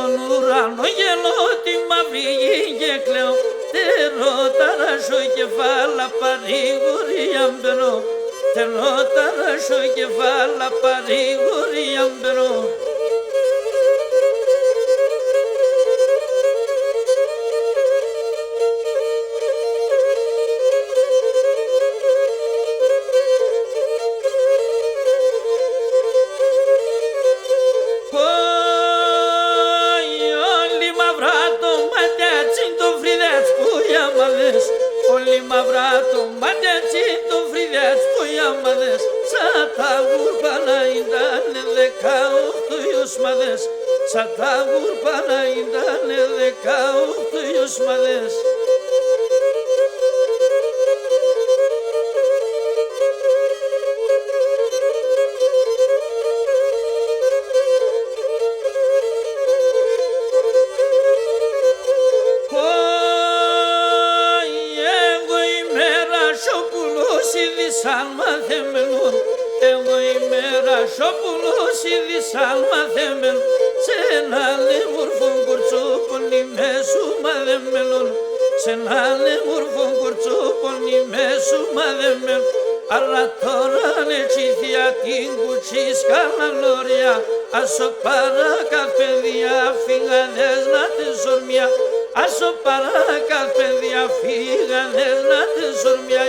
στον ουρανό γελώ τη μαύρη γη και κλαίω. Θέλω ταράσω κεφάλα παρήγορη αμπερό. Θέλω ταράσω κεφάλα παρήγορη αμπερό. Όλοι μαυρά το μάτιατσι το φρυδιάτς που οι αμάδες σαν τα γουρπάνα ήτανε 18 ιωσμάδες. Σαν τα γουρπάνα ήτανε 18 ιωσμάδες. Σαν μαθεμένον, εγώ είμαι ρασόπουλος ήδη σαν μαθεμένον. Σε ένα λεμόρφο κορτσόπονι με σου μαδεμένον. Σε ένα λεμόρφο κορτσόπονι με σου μαδεμένον. Αλλά τώρα έτσι θεία την κουτσί σκαλαλόρια. Άσο παρακάτ παιδιά φύγανες να τες ορμιά. Άσο παρακάτ παιδιά φύγανες να τες ορμιά.